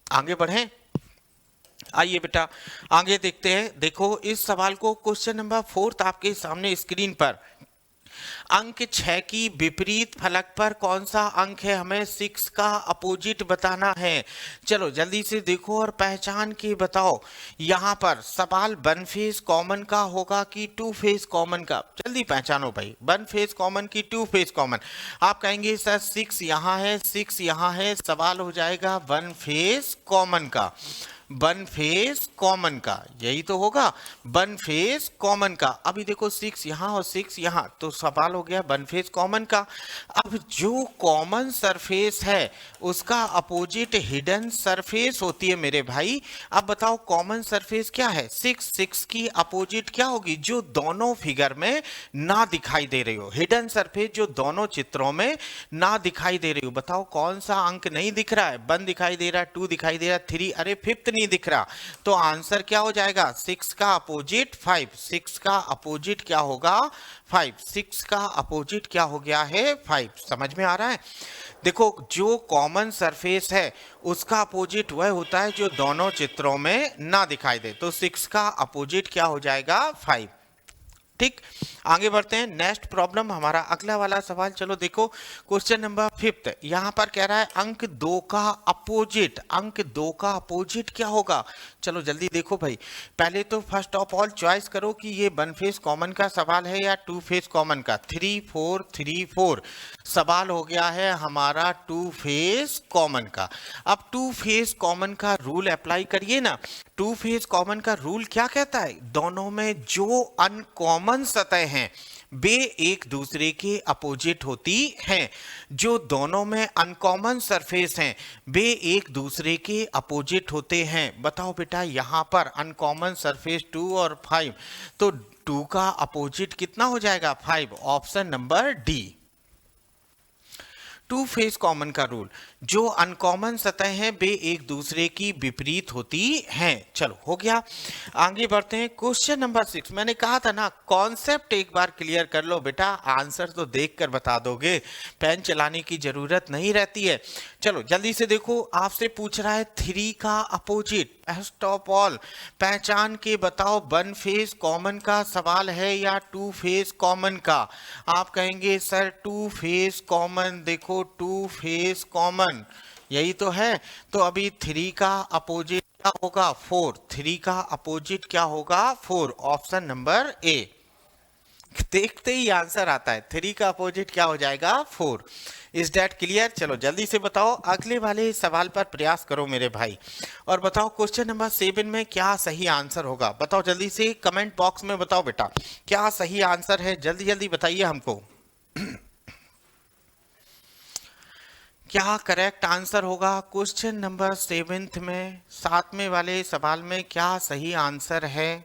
आगे बढ़ें, आइए बेटा आगे देखते हैं। देखो इस सवाल को, क्वेश्चन नंबर 4 आपके सामने स्क्रीन पर, अंक 6 की विपरीत फलक पर कौन सा अंक है, हमें 6 का अपोजिट बताना है। चलो जल्दी से देखो और पहचान के बताओ, यहाँ पर सवाल 1 फेस कॉमन का होगा कि 2 फेस कॉमन का। जल्दी पहचानो भाई, 1 फेस कॉमन की 2 फेस कॉमन। आप कहेंगे सर 6 यहाँ है, 6 यहाँ है, सवाल हो जाएगा 1 फेस कॉमन का, 1 फेस कॉमन का। यही तो होगा 1 फेस कॉमन का। अभी देखो 6 यहाँ और 6 यहाँ, तो सवाल हो गया 1 फेस कॉमन का। अब जो कॉमन सरफेस है उसका अपोजिट हिडन सरफेस होती है मेरे भाई। अब बताओ कॉमन सरफेस क्या है, 6, 6 की अपोजिट क्या होगी, जो दोनों फिगर में ना दिखाई दे रही हो, हिडन सरफेस जो दोनों चित्रों में ना दिखाई दे रही हो। बताओ कौन सा अंक नहीं दिख रहा है, 1 दिखाई दे रहा है, 2 दिखाई दे रहा है, 3, अरे 5th नहीं दिख रहा। तो आंसर क्या हो जाएगा, 6 का अपोजिट 5, 6 का अपोजिट क्या होगा, 5, 6 का अपोजिट क्या हो गया है, 5। समझ में आ रहा है। देखो जो कॉमन सरफेस है उसका अपोजिट वह होता है जो दोनों चित्रों में ना दिखाई दे, तो 6 का अपोजिट क्या हो जाएगा, 5। ठीक, आगे बढ़ते हैं। नेक्स्ट प्रॉब्लम हमारा अगला वाला सवाल, चलो देखो क्वेश्चन नंबर 5, यहां पर कह रहा है अंक 2 का अपोजिट, अंक 2 का अपोजिट क्या होगा। चलो जल्दी देखो भाई, पहले तो फर्स्ट ऑफ ऑल चॉइस करो कि ये 1 फेस कॉमन का सवाल है या 2 फेस कॉमन का। 3 4 3 4 सवाल हो गया है हमारा 2 फेस कॉमन का। अब 2 फेस कॉमन का रूल अप्लाई करिए ना। 2 फेस कॉमन का रूल क्या कहता है, दोनों में जो अनकॉमन सतह हैं वे एक दूसरे के अपोजिट होती हैं। जो दोनों में अनकॉमन सरफेस हैं वे एक दूसरे के अपोजिट होते हैं। बताओ बेटा यहाँ पर अनकॉमन सरफेस 2 और 5, तो 2 का अपोजिट कितना हो जाएगा, 5, option number D. 2 face common का रूल, जो अनकॉमन सतह हैं वे एक दूसरे की विपरीत होती हैं। चलो हो गया, आगे बढ़ते हैं। क्वेश्चन नंबर 6, मैंने कहा था ना कॉन्सेप्ट एक बार क्लियर कर लो बेटा, आंसर तो देखकर बता दोगे, पेन चलाने की जरूरत नहीं रहती है। चलो जल्दी से देखो, आपसे पूछ रहा है 3 का अपोजिट। फर्स्ट ऑफ ऑल पहचान के बताओ 1 फेस कॉमन का सवाल है या 2 फेस कॉमन का। आप कहेंगे सर 2 फेस कॉमन, देखो 2 फेस कॉमन यही तो है, तो अभी 3 का अपोजिट क्या होगा, 4, 3 का अपोजिट क्या होगा, 4, ऑप्शन नंबर ए। देखते ही आंसर आता है, 3 का अपोजिट क्या हो जाएगा, 4। Is that clear. चलो जल्दी से बताओ, अगले वाले सवाल पर प्रयास करो मेरे भाई, और बताओ क्वेश्चन नंबर 7 में क्या सही आंसर होगा। बताओ जल्दी से कमेंट बॉक्स में बताओ बेटा क्या सही आंसर है, जल्दी जल्दी बताइए हमको। क्या करेक्ट आंसर होगा क्वेश्चन नंबर 7 में, 7वें वाले सवाल में क्या सही आंसर है,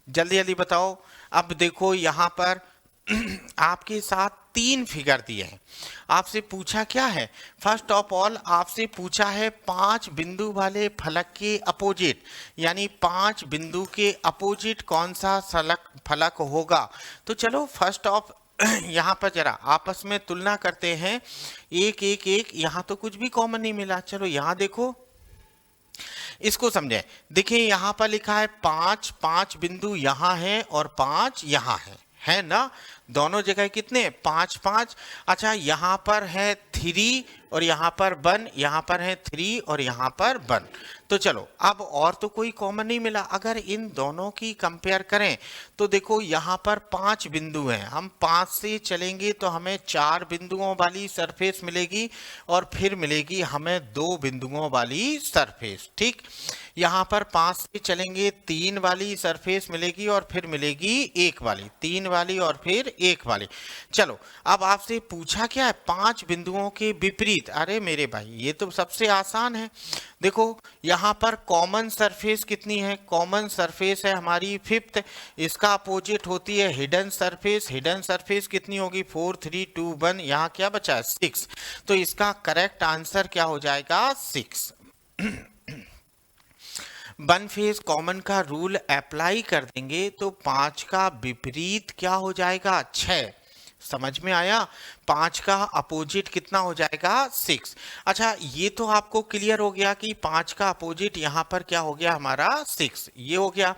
जल्दी जल्दी बताओ। अब देखो यहाँ पर आपके साथ तीन फिगर दिए हैं। आपसे पूछा क्या है, फर्स्ट ऑफ ऑल आपसे पूछा है 5 बिंदु वाले फलक के अपोजिट, यानी 5 बिंदु के अपोजिट कौन सा फलक होगा। तो चलो फर्स्ट ऑफ यहाँ पर जरा आपस में तुलना करते हैं, एक एक एक, यहाँ तो कुछ भी कॉमन नहीं मिला। चलो यहाँ देखो, इसको समझे। देखिए यहाँ पर लिखा है 5 बिंदु यहाँ है और 5 यहाँ है ना। दोनों जगह कितने, 5 अच्छा यहाँ पर है 3 और यहाँ पर 1, यहाँ पर है 3 और यहाँ पर 1। तो चलो अब और तो कोई कॉमन नहीं मिला। अगर इन दोनों की कंपेयर करें तो देखो यहाँ पर 5 बिंदु हैं, हम 5 से चलेंगे तो हमें 4 बिंदुओं वाली सरफेस मिलेगी और फिर मिलेगी हमें 2 बिंदुओं वाली सरफेस। ठीक, यहाँ पर 5 से चलेंगे 3 वाली सरफेस मिलेगी और फिर मिलेगी 1 वाली, 3 वाली और फिर 1 वाली। चलो अब आपसे पूछा क्या है, 5 बिंदुओं के विपरीत। अरे मेरे भाई ये तो सबसे आसान है। देखो यहाँ पर कॉमन सरफेस कितनी है, कॉमन सरफेस है हमारी 5th, इसका अपोजिट होती है हिडन सरफेस। हिडन सरफेस कितनी होगी, 4 3 2 1, यहाँ क्या बचा है 6। तो इसका करेक्ट आंसर क्या हो जाएगा, 6। वन फेज कॉमन का रूल अप्लाई कर देंगे तो 5 का विपरीत क्या हो जाएगा, 6। समझ में आया, 5 का अपोजिट कितना हो जाएगा, 6। अच्छा ये तो आपको क्लियर हो गया कि 5 का अपोजिट यहाँ पर क्या हो गया हमारा 6, ये हो गया।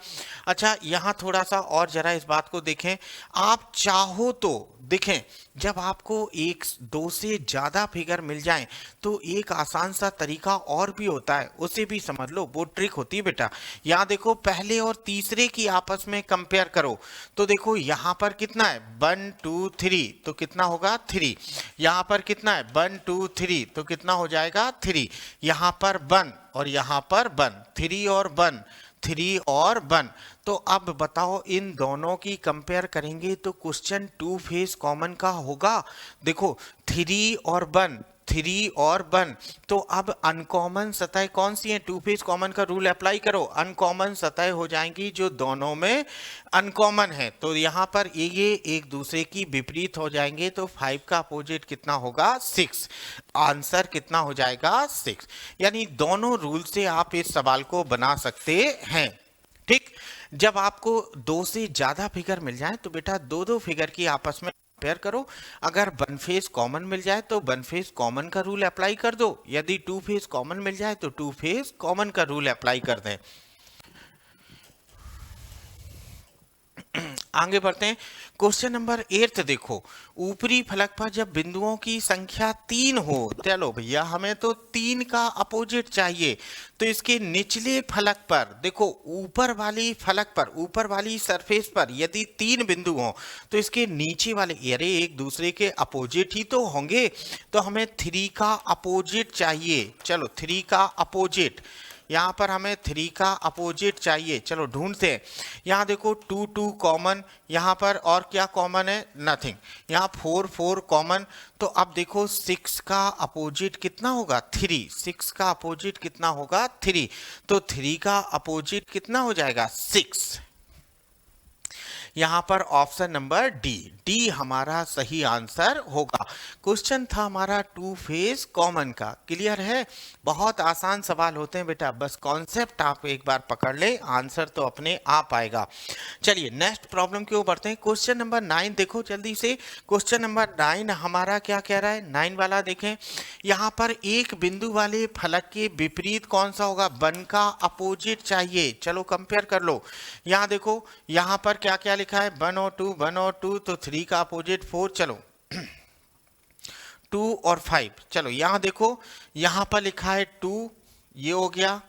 अच्छा यहाँ थोड़ा सा और जरा इस बात को देखें, आप चाहो तो देखें, जब आपको 1-2 से ज़्यादा फिगर मिल जाएं तो एक आसान सा तरीका और भी होता है, उसे भी समझ लो, वो ट्रिक होती है बेटा। यहाँ देखो पहले और तीसरे की आपस में कंपेयर करो तो देखो यहाँ पर कितना है 1 2 3, तो कितना होगा 3। यहाँ पर कितना है 1 2 3, तो कितना हो जाएगा 3। यहाँ पर 1 और यहाँ पर 1, 3 और 1, 3 और 1। तो अब बताओ इन दोनों की कंपेयर करेंगे तो क्वेश्चन 2 फेस कॉमन का होगा। देखो 3 और 1, 3 और 1, तो अब अनकॉमन सतह कौन सी है, 2 फेस कॉमन का रूल अप्लाई करो, अनकॉमन सतह हो जाएंगी जो दोनों में अनकॉमन है। तो यहाँ पर ये एक दूसरे की विपरीत हो जाएंगे, तो 5 का अपोजिट कितना होगा, 6। आंसर कितना हो जाएगा, 6। यानी दोनों रूल से आप इस सवाल को बना सकते हैं। ठीक, जब आपको 2 से ज्यादा फिगर मिल जाए तो बेटा 2-2 फिगर की आपस में कंपेयर करो। अगर 1 फेस कॉमन मिल जाए तो 1 फेस कॉमन का रूल अप्लाई कर दो, यदि 2 फेस कॉमन मिल जाए तो 2 फेस कॉमन का रूल अप्लाई कर दें। आगे बढ़ते हैं, क्वेश्चन नंबर 8 देखो, ऊपरी फलक पर जब बिंदुओं की संख्या 3 हो, चलो भैया हमें तो 3 का अपोजिट चाहिए, तो इसके निचले फलक पर देखो, ऊपर वाली फलक पर, ऊपर वाली सरफेस पर यदि 3 बिंदु हो तो इसके नीचे वाले, अरे एक दूसरे के अपोजिट ही तो होंगे, तो हमें 3 का अपोजिट चाहिए। चलो 3 का अपोजिट, यहाँ पर हमें 3 का अपोजिट चाहिए। चलो ढूंढते हैं, यहाँ देखो 2 2 कॉमन, यहाँ पर और क्या कॉमन है, नथिंग। यहाँ 4 4 कॉमन, तो अब देखो 6 का अपोजिट कितना होगा, 3। 6 का अपोजिट कितना होगा, 3। तो 3 का अपोजिट कितना हो जाएगा, 6। यहाँ पर ऑप्शन नंबर डी हमारा सही आंसर होगा। क्वेश्चन था हमारा 2 फेस कॉमन का, क्लियर है। बहुत आसान सवाल होते हैं बेटा, बस कॉन्सेप्ट आप एक बार पकड़ ले, आंसर तो अपने आप आएगा। चलिए नेक्स्ट प्रॉब्लम की ओर बढ़ते हैं। क्वेश्चन नंबर 9 देखो जल्दी से। क्वेश्चन नंबर 9 हमारा क्या कह रहा है, 9 वाला देखें। यहाँ पर एक बिंदु वाले फलक के विपरीत कौन सा होगा, 1 का अपोजिट चाहिए। चलो कंपेयर कर लो। यहाँ देखो, यहाँ पर क्या क्या लिखा है, 1 और 2, 1 और 2, तो 3 का अपोजिट 4। चलो 2 और 5, चलो यहाँ देखो, यहाँ पर लिखा है 2, ये हो गया,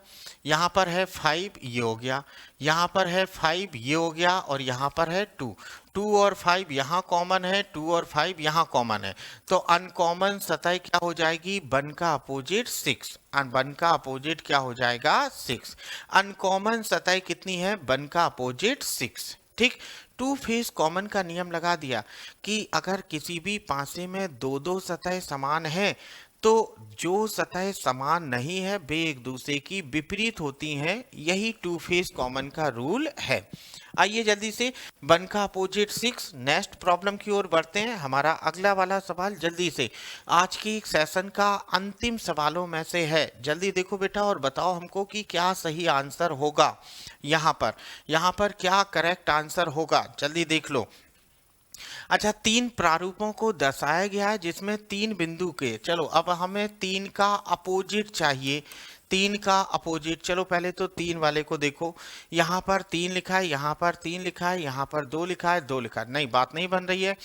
यहाँ पर है 5, ये हो गया, यहाँ पर है 5, ये हो गया, और यहाँ पर है 2। 2 और 5 यहाँ कॉमन है, 2 और 5 यहाँ कॉमन है, तो अनकॉमन सतह क्या हो जाएगी, 1 का अपोजिट 6। 1 का अपोजिट क्या हो जाएगा, 6। अनकॉमन सतह कितनी है, 1 का अपोजिट 6। ठीक, 2 फेस कॉमन का नियम लगा दिया कि अगर किसी भी पासे में 2-2 सतह समान है तो जो सतह समान नहीं है वे एक दूसरे की विपरीत होती हैं। यही 2 फेस कॉमन का रूल है। आइए जल्दी से 1 का अपोजिट 6, नेक्स्ट प्रॉब्लम की ओर बढ़ते हैं। हमारा अगला वाला सवाल जल्दी से आज की सेशन का अंतिम सवालों में से है। जल्दी देखो बेटा और बताओ हमको कि क्या सही आंसर होगा। यहाँ पर क्या करेक्ट आंसर होगा, जल्दी देख लो। अच्छा, 3 प्रारूपों को दर्शाया गया है जिसमें 3 बिंदु के, चलो अब हमें 3 का अपोजिट चाहिए। 3 का अपोजिट, चलो पहले तो 3 वाले को देखो। यहाँ पर 3 लिखा है, यहाँ पर 3 लिखा है, यहाँ पर 2 लिखा है, 2 लिखा है, नहीं बात नहीं बन रही है।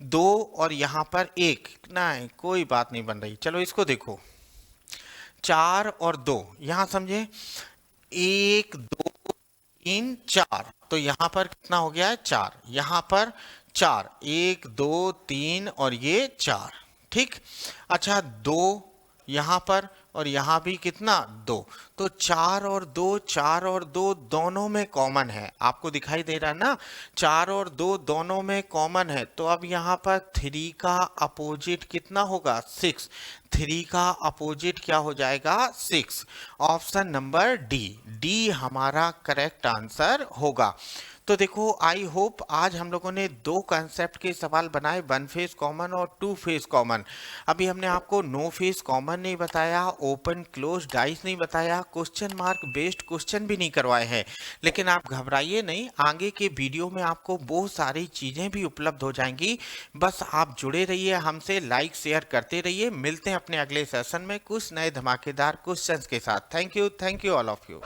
2 और यहाँ पर 1, नहीं कोई बात नहीं बन रही। चलो इसको देखो, 4 और 2, यहाँ समझे 1 2 3 4, तो यहाँ पर कितना हो गया है 4, यहाँ पर 4, 1 2 3 और ये 4, ठीक। अच्छा 2 यहाँ पर और यहाँ भी कितना 2, तो 4 और 2, 4 और 2 दोनों में कॉमन है, आपको दिखाई दे रहा है ना, 4 और 2 दोनों में कॉमन है। तो अब यहाँ पर 3 का अपोजिट कितना होगा 6, 3 का अपोजिट क्या हो जाएगा 6। ऑप्शन नंबर डी हमारा करेक्ट आंसर होगा। तो देखो आई होप आज हम लोगों ने 2 कंसेप्ट के सवाल बनाए, 1 फेस कॉमन और 2 फेस कॉमन। अभी हमने आपको नो फेस कॉमन नहीं बताया, ओपन क्लोज डाइस नहीं बताया, क्वेश्चन मार्क बेस्ड क्वेश्चन भी नहीं करवाए हैं। लेकिन आप घबराइए नहीं, आगे के वीडियो में आपको बहुत सारी चीजें भी उपलब्ध हो जाएंगी। बस आप जुड़े रहिए हमसे, लाइक शेयर करते रहिए। मिलते हैं अपने अगले सेशन में कुछ नए धमाकेदार क्वेश्चंस के साथ। Thank you all of you.